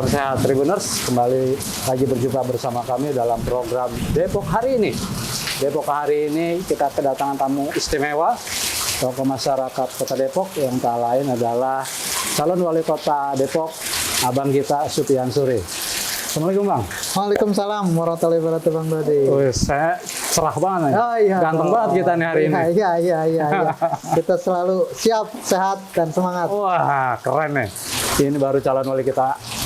Salam sehat Tribuners, kembali lagi berjumpa bersama kami dalam program Depok Hari Ini. Depok Hari Ini kita kedatangan tamu istimewa, tokoh masyarakat Kota Depok yang tak lain adalah calon wali kota Depok, abang kita Supian Suri. Assalamualaikum Bang. Waalaikumsalam warahmatullahi wabarakatuh Bang Dodi. Saya cerah banget nih. Oh, iya, ganteng banget kita nih hari ini. Iya. Kita selalu siap, sehat, dan semangat. Wah, keren nih. Ini baru calon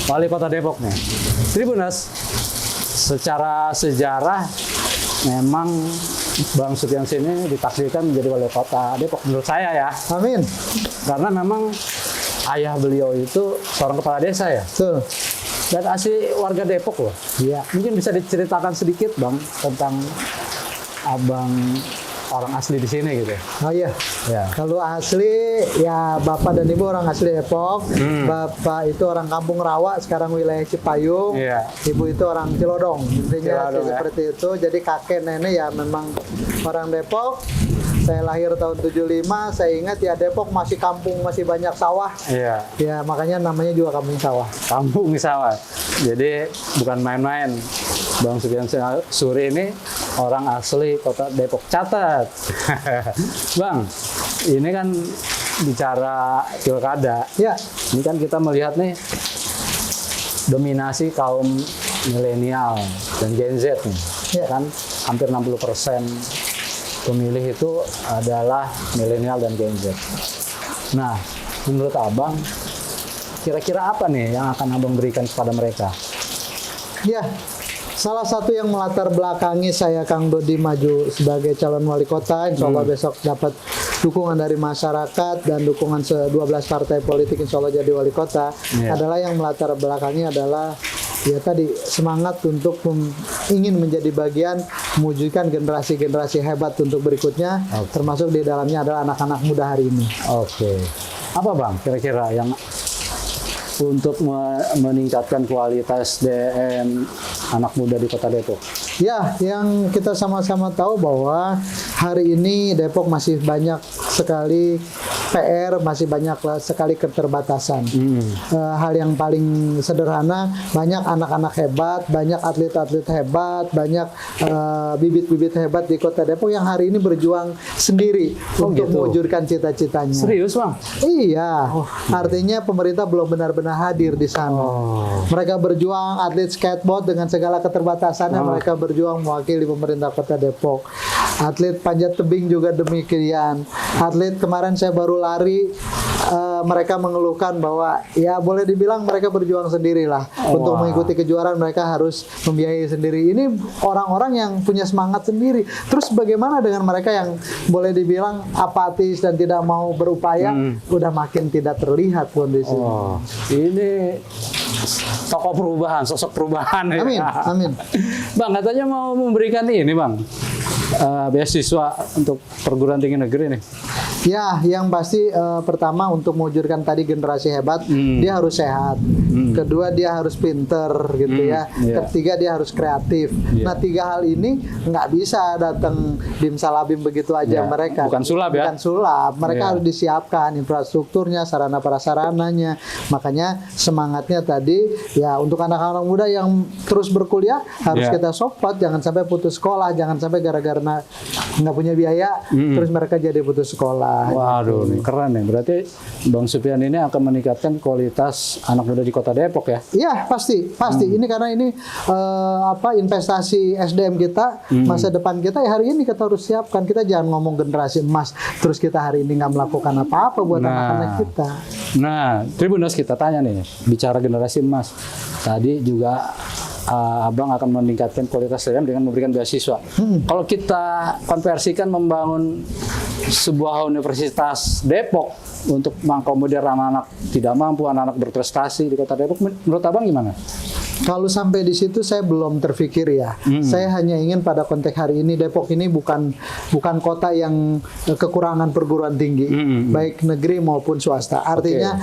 wali kota Depok nih. Tribuners, secara sejarah memang Bang Supian ini ditakdirkan menjadi wali kota Depok menurut saya ya. Amin. Karena memang ayah beliau itu seorang kepala desa ya. Betul. Dan asli warga Depok loh. Iya. Mungkin bisa diceritakan sedikit Bang tentang abang orang asli di sini gitu. Oh iya. Ya. Kalau asli ya bapak dan ibu orang asli Depok. Bapak itu orang Kampung Rawa, sekarang wilayah Cipayung. Iya. Ibu itu orang Cilodong. Intinya Cilodong, seperti itu. Jadi kakek nenek ya memang orang Depok. Saya lahir tahun 75, saya ingat ya Depok masih kampung, masih banyak sawah. Iya. Ya makanya namanya juga kampung sawah. Kampung sawah. Jadi bukan main-main. Bang Supian Suri ini orang asli kota Depok. Catat. Bang, ini kan bicara pilkada. Ya. Ini kan kita melihat nih dominasi kaum milenial dan Gen Z nih. Ya. Kan hampir 60% pemilih itu adalah milenial dan Gen Z. Nah, menurut Abang, kira-kira apa nih yang akan Abang berikan kepada mereka? Ya, salah satu yang melatar belakangi saya Kang Dodi maju sebagai calon wali kota, insya Allah besok dapat dukungan dari masyarakat dan dukungan 12 partai politik insya Allah jadi wali kota, adalah yang melatar belakangi adalah ya tadi semangat untuk ingin menjadi bagian mewujudkan generasi-generasi hebat untuk berikutnya, termasuk di dalamnya adalah anak-anak muda hari ini. Oke. Apa Bang kira-kira yang untuk meningkatkan kualitas SDM anak muda di Kota Depok? Ya, yang kita sama-sama tahu bahwa hari ini Depok masih banyak sekali PR, masih banyak sekali keterbatasan. Hal yang paling sederhana, banyak anak-anak hebat, banyak atlet-atlet hebat, banyak bibit-bibit hebat di Kota Depok yang hari ini berjuang sendiri untuk mewujudkan cita-citanya. Serius Bang? Iya, artinya pemerintah belum benar-benar hadir di sana. Mereka berjuang, atlet skateboard dengan segala keterbatasannya, mereka berjuang mewakili pemerintah Kota Depok. Atlet panjat tebing juga demikian. Atlet kemarin saya baru lari, mereka mengeluhkan bahwa ya boleh dibilang mereka berjuang sendirilah. Untuk mengikuti kejuaraan mereka harus membiayai sendiri. Ini orang-orang yang punya semangat sendiri. Terus bagaimana dengan mereka yang boleh dibilang apatis dan tidak mau berupaya? Udah makin tidak terlihat kondisinya. Ini tokoh perubahan, sosok perubahan. Amin, amin. Bang, katanya mau memberikan ini Bang, beasiswa untuk perguruan tinggi negeri nih. Ya, yang pasti pertama untuk mewujudkan tadi generasi hebat, dia harus sehat. Kedua, dia harus pinter gitu ya. Ketiga, dia harus kreatif. Nah, 3 hal ini nggak bisa datang bim-salabim begitu aja mereka. Bukan sulap ya? Bukan sulap. Mereka harus disiapkan infrastrukturnya, sarana prasarananya. Makanya semangatnya tadi ya untuk anak-anak muda yang terus berkuliah harus kita support. Jangan sampai putus sekolah, jangan sampai gara-gara nggak punya biaya terus mereka jadi putus sekolah. Waduh, nih, keren nih. Berarti Bang Supian ini akan meningkatkan kualitas anak muda di Kota Depok ya? Iya, pasti. Ini karena ini investasi SDM kita, masa depan kita ya hari ini kita harus siapkan. Kita jangan ngomong generasi emas, terus kita hari ini nggak melakukan apa-apa buat anak-anak kita. Nah, Tribuners kita tanya nih, bicara generasi emas. Tadi juga Abang akan meningkatkan kualitas SDM dengan memberikan beasiswa. Kalau kita konversikan membangun sebuah universitas Depok untuk mengakomodir anak-anak tidak mampu, anak-anak berprestasi di Kota Depok, menurut Abang gimana? Kalau sampai di situ saya belum terpikir ya. Saya hanya ingin pada konteks hari ini Depok ini bukan kota yang kekurangan perguruan tinggi, baik negeri maupun swasta. Artinya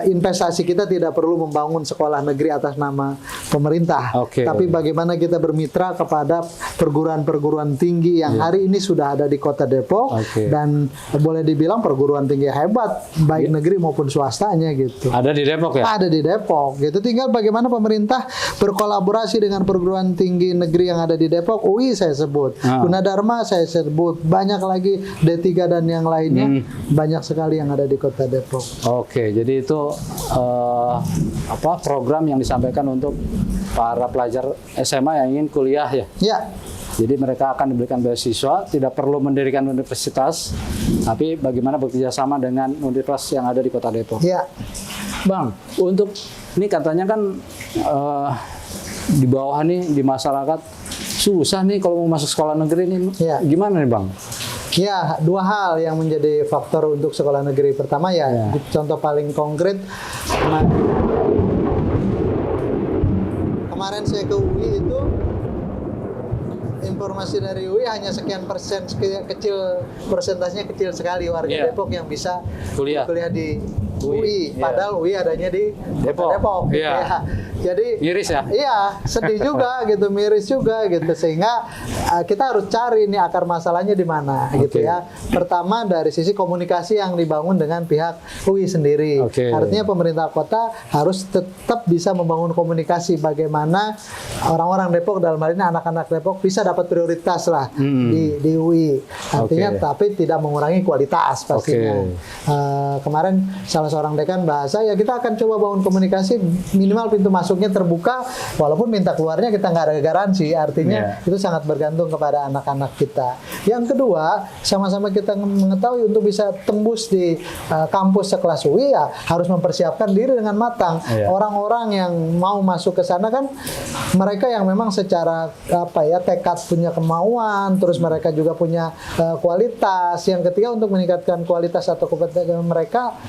investasi kita tidak perlu membangun sekolah negeri atas nama pemerintah, tapi bagaimana kita bermitra kepada perguruan tinggi yang hari ini sudah ada di Kota Depok dan boleh dibilang perguruan tinggi hebat, baik negeri maupun swastanya gitu. Ada di Depok ya? Ada di Depok gitu. Tinggal bagaimana pemerintah berkolaborasi dengan perguruan tinggi negeri yang ada di Depok. UI saya sebut, Gunadarma saya sebut, banyak lagi D3 dan yang lainnya, banyak sekali yang ada di Kota Depok. Oke, jadi itu program yang disampaikan untuk para pelajar SMA yang ingin kuliah ya? Ya. Jadi mereka akan diberikan beasiswa, tidak perlu mendirikan universitas, tapi bagaimana bekerja sama dengan universitas yang ada di Kota Depok. Ya. Bang, untuk ini katanya kan di bawah nih di masyarakat susah nih kalau mau masuk sekolah negeri nih. Gimana nih Bang? Ya, dua hal yang menjadi faktor untuk sekolah negeri. Pertama contoh paling konkret, kemarin saya ke UI itu, informasi dari UI hanya sekian persen, persentasenya kecil sekali warga Depok yang bisa kuliah di UI. Padahal UI adanya di Depok. Gitu ya. Jadi miris ya? Iya, sedih juga gitu, miris juga gitu, sehingga kita harus cari nih akar masalahnya di mana gitu ya. Pertama dari sisi komunikasi yang dibangun dengan pihak UI sendiri. Artinya pemerintah kota harus tetap bisa membangun komunikasi bagaimana orang-orang Depok, dalam hal ini anak-anak Depok, bisa dapat prioritas lah di UI. Artinya tapi tidak mengurangi kualitas pastinya. Kemarin salah seorang dekan bahasa ya kita akan coba bangun komunikasi, minimal pintu masuknya terbuka, walaupun minta keluarnya kita nggak ada garansi. Artinya itu sangat bergantung kepada anak-anak kita. Yang kedua, sama-sama kita mengetahui untuk bisa tembus di kampus sekelas UI ya harus mempersiapkan diri dengan matang. Orang-orang yang mau masuk ke sana kan mereka yang memang secara tekad punya kemauan, terus mereka juga punya kualitas. Yang ketiga, untuk meningkatkan kualitas atau kompetensi mereka,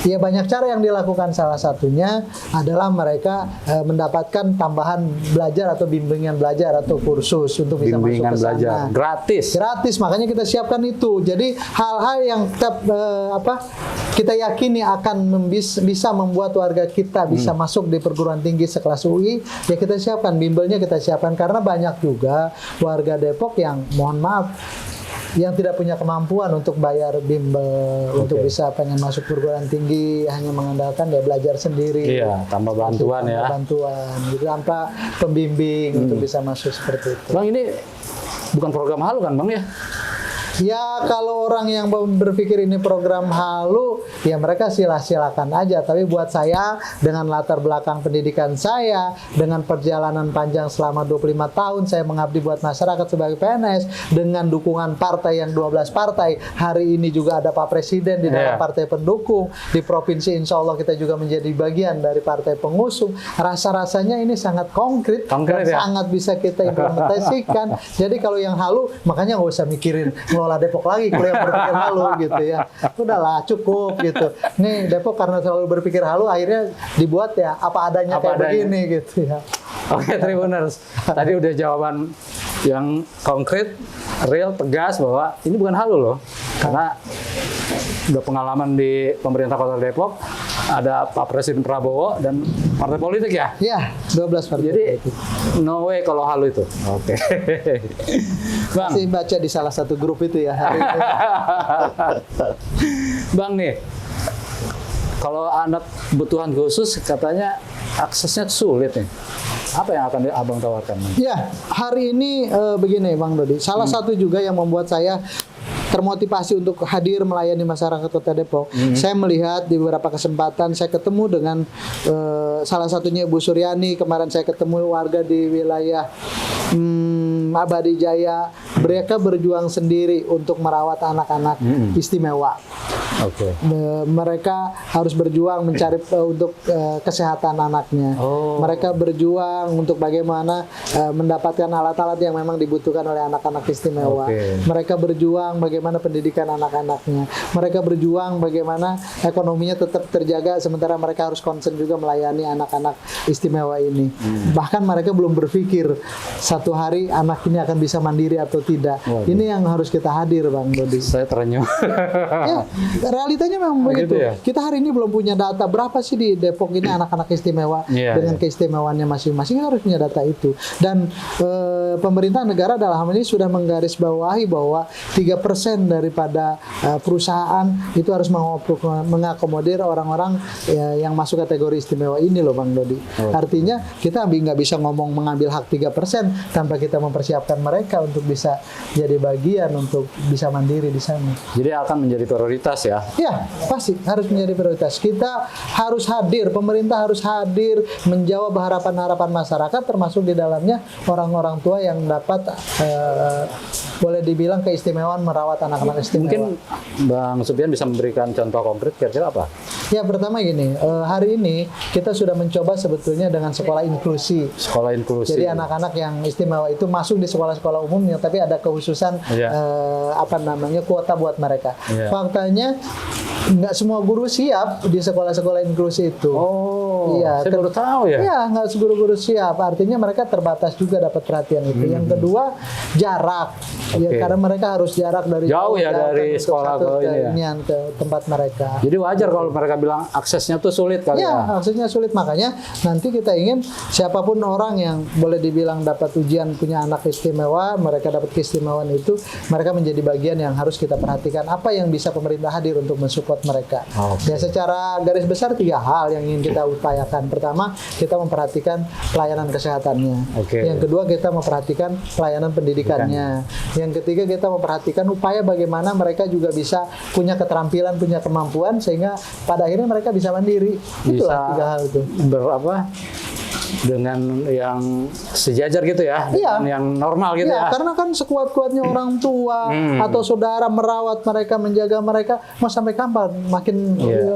ya banyak cara yang dilakukan. Salah satunya adalah mereka mendapatkan tambahan belajar atau bimbingan belajar atau kursus untuk bisa masuk ke sana. Gratis, makanya kita siapkan itu. Jadi hal-hal yang kita yakini akan bisa membuat warga kita bisa masuk di perguruan tinggi sekelas UI, ya kita siapkan, bimbelnya kita siapkan, karena banyak juga warga Depok yang mohon maaf yang tidak punya kemampuan untuk bayar bimbel untuk bisa pengen masuk perguruan tinggi, hanya mengandalkan dia belajar sendiri. Iya, tanpa bantuan ya. Bantuan, gitu, tanpa pembimbing untuk bisa masuk seperti itu. Bang, ini bukan program halu kan Bang ya? Ya kalau orang yang berpikir ini program halu, ya mereka silakan aja. Tapi buat saya, dengan latar belakang pendidikan saya, dengan perjalanan panjang selama 25 tahun saya mengabdi buat masyarakat sebagai PNS, dengan dukungan partai yang 12 partai, hari ini juga ada Pak Presiden di dalam partai pendukung, di provinsi insya Allah kita juga menjadi bagian dari partai pengusung. Rasa-rasanya ini sangat konkret dan sangat bisa kita implementasikan. Jadi kalau yang halu, makanya nggak usah mikirin ngelola Depok lagi kalau yang berpikir halu gitu ya. Udahlah cukup gitu. Nih Depok karena selalu berpikir halu, akhirnya dibuat ya apa adanya begini gitu ya. Oke, Tribuners. Tadi udah jawaban yang konkret, real, tegas bahwa ini bukan halu loh. Karena udah pengalaman di pemerintah Kota Depok, ada Pak Presiden Prabowo dan partai politik ya? Iya, 12 partai. Jadi no way kalau halu itu. Oke. Bang, masih baca di salah satu grup itu ya hari ini. Bang nih, kalau anak kebutuhan khusus katanya aksesnya sulit nih. Apa yang akan Abang tawarkan? Ya, hari ini begini Bang Dodi. Salah satu juga yang membuat saya termotivasi untuk hadir melayani masyarakat Kota Depok. Saya melihat di beberapa kesempatan saya ketemu dengan salah satunya Ibu Suryani. Kemarin saya ketemu warga di wilayah Abadi Jaya. Mereka berjuang sendiri untuk merawat anak-anak istimewa. Oke. Mereka harus berjuang mencari untuk kesehatan anaknya. Mereka berjuang untuk bagaimana mendapatkan alat-alat yang memang dibutuhkan oleh anak-anak istimewa. Mereka berjuang bagaimana pendidikan anak-anaknya. Mereka berjuang bagaimana ekonominya tetap terjaga sementara mereka harus concern juga melayani anak-anak istimewa ini. Bahkan mereka belum berpikir satu hari anak ini akan bisa mandiri atau tidak. Ini yang harus kita hadir, Bang Dodi. Saya terenyuh. Ya, realitanya memang begitu. Gitu ya? Kita hari ini belum punya data berapa sih di Depok ini anak-anak istimewa dengan keistimewaannya masing-masing. Kita harus punya data itu. Dan pemerintah negara dalam hal ini sudah menggarisbawahi bahwa 3% daripada perusahaan itu harus mengakomodir orang-orang yang masuk kategori istimewa ini loh, Bang Dodi. Artinya kita nggak bisa ngomong mengambil hak 3% tanpa kita mempersiapkan mereka untuk bisa jadi bagian untuk bisa mandiri di sana. Jadi akan menjadi prioritas ya? Ya, pasti harus menjadi prioritas. Kita harus hadir, pemerintah harus hadir menjawab harapan-harapan masyarakat, termasuk di dalamnya orang-orang tua yang dapat boleh dibilang keistimewaan merawat anak-anak istimewa. Mungkin Bang Supian bisa memberikan contoh konkret kira-kira apa? Ya, pertama gini, hari ini kita sudah mencoba sebetulnya dengan sekolah inklusi. Sekolah inklusi. Jadi anak-anak yang istimewa itu masuk di sekolah-sekolah umumnya, tapi ada kekhususan kuota buat mereka. Faktanya nggak semua guru siap di sekolah-sekolah inklusi itu. Saya baru tahu ya. Iya, nggak seguru-guru siap. Artinya mereka terbatas juga dapat perhatian itu. Yang kedua, jarak. Ya, karena mereka harus jarak dari jauh ya dari sekolah ke tempat mereka. Jadi wajar kalau mereka bilang aksesnya tuh sulit kali ya. Aksesnya sulit, makanya nanti kita ingin siapapun orang yang boleh dibilang dapat ujian punya anak istimewa, mereka dapat keistimewaan itu, mereka menjadi bagian yang harus kita perhatikan apa yang bisa pemerintah hadir untuk mensupport mereka. Ya, secara garis besar 3 hal yang ingin kita upayakan. Pertama, kita memperhatikan pelayanan kesehatannya. Yang kedua, kita memperhatikan pelayanan pendidikannya. Yang ketiga, kita memperhatikan upaya bagaimana mereka juga bisa punya keterampilan, punya kemampuan sehingga pada akhirnya mereka bisa mandiri. Itulah 3 hal itu. Dengan yang sejajar gitu ya, dengan yang normal gitu ya. Karena kan sekuat-kuatnya orang tua atau saudara merawat mereka, menjaga mereka, mau sampai kapan?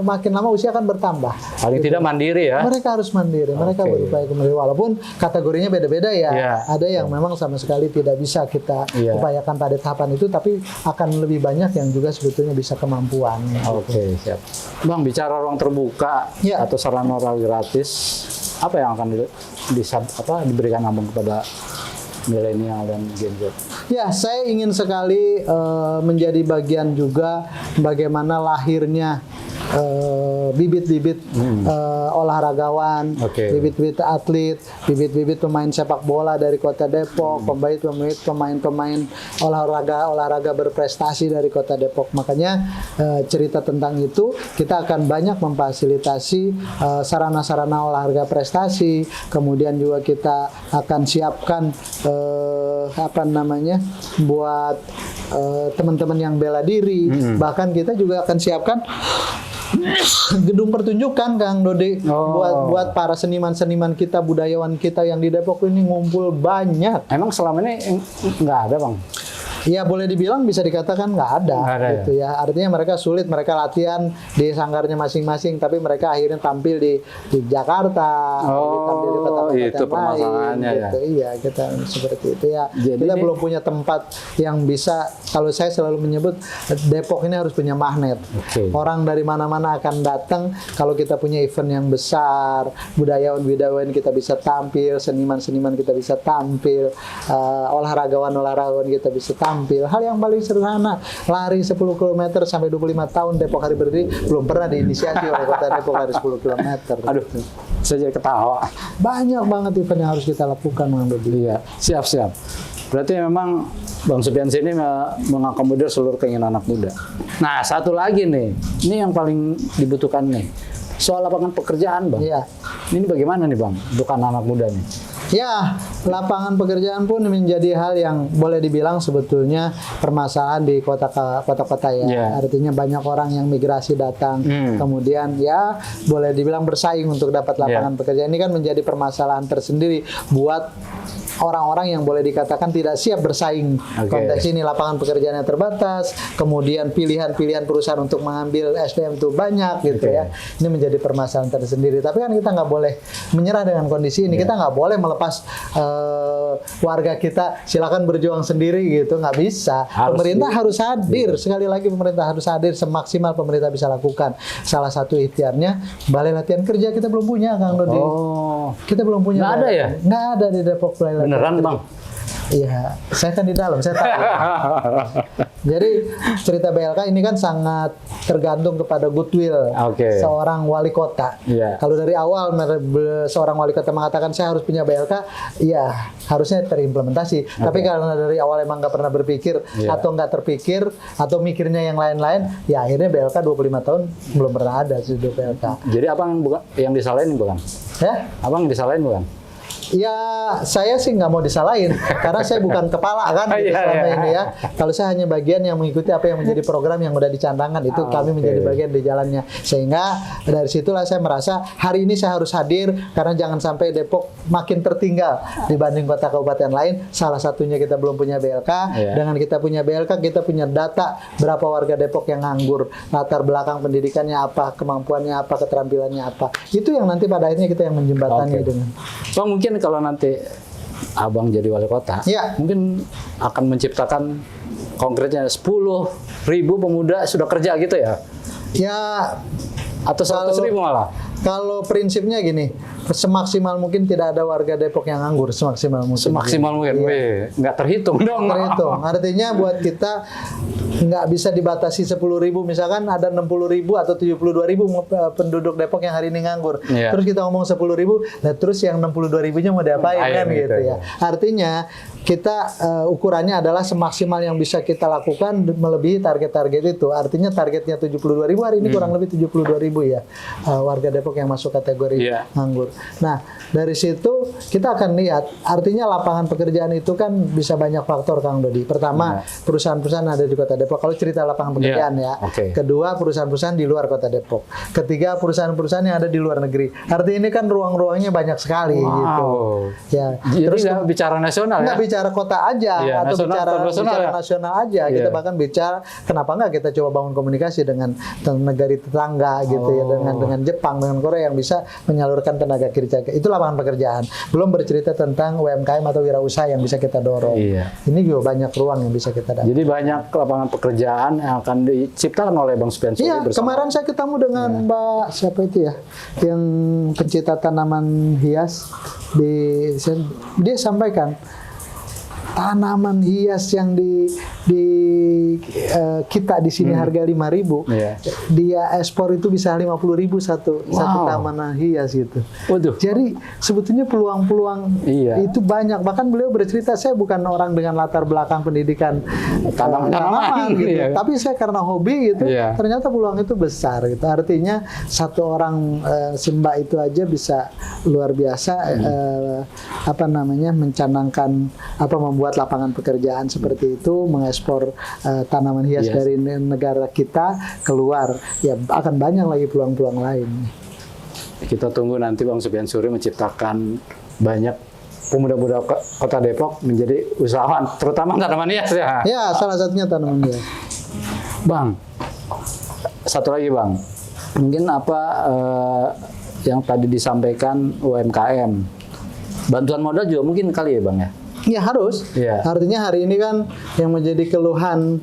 Makin lama usia akan bertambah. Paling tidak mandiri ya. Mereka harus mandiri, mereka berupaya kembali. Walaupun kategorinya beda-beda ya. Ada yang memang sama sekali tidak bisa kita upayakan pada tahapan itu, tapi akan lebih banyak yang juga sebetulnya bisa kemampuan. Siap. Bang, bicara ruang terbuka atau sarana olahraga gratis, apa yang akan diberikan Abang kepada milenial dan Gen Z? Ya, saya ingin sekali menjadi bagian juga bagaimana lahirnya bibit-bibit olahragawan, bibit-bibit atlet, bibit-bibit pemain sepak bola dari Kota Depok, pemain-pemain olahraga berprestasi dari Kota Depok. Makanya cerita tentang itu kita akan banyak memfasilitasi sarana-sarana olahraga prestasi, kemudian juga kita akan siapkan buat teman-teman yang bela diri, bahkan kita juga akan siapkan gedung pertunjukan, Kang Dodi, buat para seniman-seniman kita, budayawan kita yang di Depok ini ngumpul banyak. Emang selama ini nggak ada, Bang? Ya, boleh dibilang bisa dikatakan nggak ada gitu ya. Artinya mereka sulit, mereka latihan di sanggarnya masing-masing, tapi mereka akhirnya tampil di Jakarta, tampil di kota-kota lain gitu. Iya, kita seperti itu ya. Jadi, kita belum punya tempat yang bisa, kalau saya selalu menyebut Depok ini harus punya magnet. Orang dari mana-mana akan datang kalau kita punya event yang besar, budayawan-budayawan kita bisa tampil, seniman-seniman kita bisa tampil, olahragawan kita bisa tampil. Hal yang paling sederhana, lari 10 km sampai 25 tahun Depok Hari Berdiri belum pernah diinisiasi oleh Kota Depok, lari 10 km. Aduh, saya jadi ketawa. Banyak banget event yang harus kita lakukan, Bang Dodi. Iya, siap. Berarti memang Bang Supian sini mengakomodir seluruh keinginan anak muda. Nah, satu lagi nih, ini yang paling dibutuhkan nih, soal lapangan pekerjaan, Bang. Iya. Ini bagaimana nih, Bang, untuk anak muda nih? Ya, lapangan pekerjaan pun menjadi hal yang boleh dibilang sebetulnya permasalahan di kota-kota ya. Artinya banyak orang yang migrasi datang, kemudian ya boleh dibilang bersaing untuk dapat lapangan pekerjaan. Ini kan menjadi permasalahan tersendiri buat orang-orang yang boleh dikatakan tidak siap bersaing. Konteks ini lapangan pekerjaan yang terbatas, kemudian pilihan-pilihan perusahaan untuk mengambil SDM itu banyak gitu ya. Ini menjadi permasalahan tersendiri. Tapi kan kita nggak boleh menyerah dengan kondisi ini. Kita nggak boleh melepas warga kita silakan berjuang sendiri gitu, nggak bisa. Pemerintah harus hadir. Sekali lagi pemerintah harus hadir semaksimal pemerintah bisa lakukan. Salah satu ikhtiarnya balai latihan kerja kita belum punya, Kang Dodi. Kita belum punya. Nggak ada ya? Nggak ada di Depok balai latihan. Beneran Bang? Iya, saya kan di dalam, saya tahu. Jadi cerita BLK ini kan sangat tergantung kepada goodwill seorang wali kota. Kalau dari awal seorang wali kota mengatakan saya harus punya BLK, ya harusnya terimplementasi. Tapi karena dari awal emang nggak pernah berpikir atau nggak terpikir atau mikirnya yang lain-lain, ya akhirnya BLK 25 tahun belum pernah ada sih BLK. Jadi abang yang disalahin bukan? Ya? Abang yang disalahin bukan? Ya, saya sih nggak mau disalahin karena saya bukan kepala kan gitu, selama ini ya. Kalau saya hanya bagian yang mengikuti apa yang menjadi program yang udah dicanangkan, itu kami menjadi bagian di jalannya. Sehingga dari situlah saya merasa hari ini saya harus hadir karena jangan sampai Depok makin tertinggal dibanding kota kabupaten lain. Salah satunya kita belum punya BLK. Dengan kita punya BLK, kita punya data berapa warga Depok yang nganggur, latar belakang pendidikannya apa, kemampuannya apa, keterampilannya apa. Itu yang nanti pada akhirnya kita yang menjembatani dengan. Bang, mungkin kalau nanti abang jadi wali kota, mungkin akan menciptakan konkretnya 10.000 pemuda sudah kerja gitu ya? Ya, atau 100.000 malah? Kalau prinsipnya gini, semaksimal mungkin tidak ada warga Depok yang nganggur, semaksimal mungkin. Semaksimal mungkin, nggak terhitung dong. Terhitung, artinya buat kita nggak bisa dibatasi 10.000, misalkan ada 60.000 atau 72.000 penduduk Depok yang hari ini nganggur. Terus kita ngomong 10.000, nah terus yang 62.000-nya mau diapain kan gitu ya. Artinya kita ukurannya adalah semaksimal yang bisa kita lakukan melebihi target-target itu. Artinya targetnya 72.000, hari ini kurang lebih 72.000 ya warga Depok yang masuk kategori nganggur. Nah, dari situ kita akan lihat, artinya lapangan pekerjaan itu kan bisa banyak faktor, Kang Dodi. Pertama, perusahaan-perusahaan ada di Kota Depok. Kalau cerita lapangan pekerjaan ya. Kedua, perusahaan-perusahaan di luar Kota Depok. Ketiga, perusahaan-perusahaan yang ada di luar negeri. Artinya ini kan ruang-ruangnya banyak sekali gitu. Ya. Jadi terus nggak bicara nasional nggak bicara kota aja atau bicara nasional aja. Kita bahkan bicara kenapa nggak kita coba bangun komunikasi dengan negara tetangga gitu ya, dengan Jepang, dengan Korea yang bisa menyalurkan tenaga kerja. Itu lapangan pekerjaan. Belum bercerita tentang UMKM atau wirausaha yang bisa kita dorong. Ini juga banyak ruang yang bisa kita dapat. Jadi banyak lapangan pekerjaan yang akan diciptakan oleh Bang Supian Suri bersama. Kemarin saya ketemu dengan Mbak siapa itu ya, yang pencinta tanaman hias dia sampaikan tanaman hias yang kita di sini harga 5.000, dia ekspor itu bisa 50.000 satu tanaman hias gitu. Jadi sebetulnya peluang-peluang itu banyak. Bahkan beliau bercerita, saya bukan orang dengan latar belakang pendidikan tanaman gitu, tapi saya karena hobi gitu, ternyata peluang itu besar gitu. Artinya satu orang Mbak itu aja bisa luar biasa mencanangkan membuat lapangan pekerjaan seperti itu, mengekspor tanaman hias dari negara kita keluar, ya akan banyak lagi peluang-peluang lain. Kita tunggu nanti Bang Supian Suri menciptakan banyak pemuda-pemuda Kota Depok menjadi usahawan, terutama tanaman hias ya. Ya, salah satunya tanaman hias. Bang, satu lagi Bang, mungkin yang tadi disampaikan UMKM, bantuan modal juga mungkin kali ya Bang ya? Ya harus. Artinya hari ini kan yang menjadi keluhan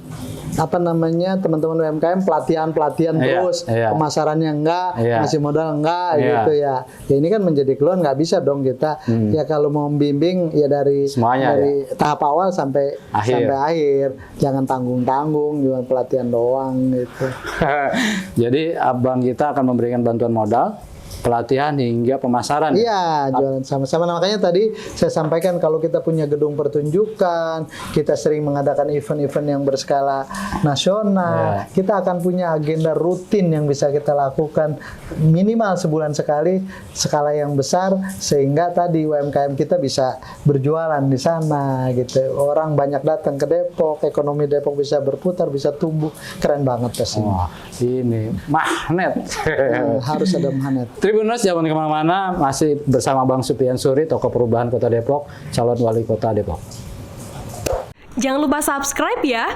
teman-teman UMKM pelatihan terus, pemasarannya enggak, ngasih modal enggak gitu ya. Ya ini kan menjadi keluhan, nggak bisa dong kita ya kalau mau membimbing ya dari tahap awal sampai akhir. Jangan tanggung-tanggung, cuma pelatihan doang gitu. Jadi abang kita akan memberikan bantuan modal, pelatihan hingga pemasaran. Iya, jualan sama-sama. Nah, makanya tadi saya sampaikan kalau kita punya gedung pertunjukan, kita sering mengadakan event-event yang berskala nasional, kita akan punya agenda rutin yang bisa kita lakukan minimal sebulan sekali, skala yang besar, sehingga tadi UMKM kita bisa berjualan di sana gitu. Orang banyak datang ke Depok, ekonomi Depok bisa berputar, bisa tumbuh. Keren banget pasti. Wah, ini magnet. Harus ada magnet. Terima Tribuners, jangan kemana-mana, masih bersama Bang Supian Suri, Tokoh Perubahan Kota Depok, calon wali kota Depok. Jangan lupa subscribe ya.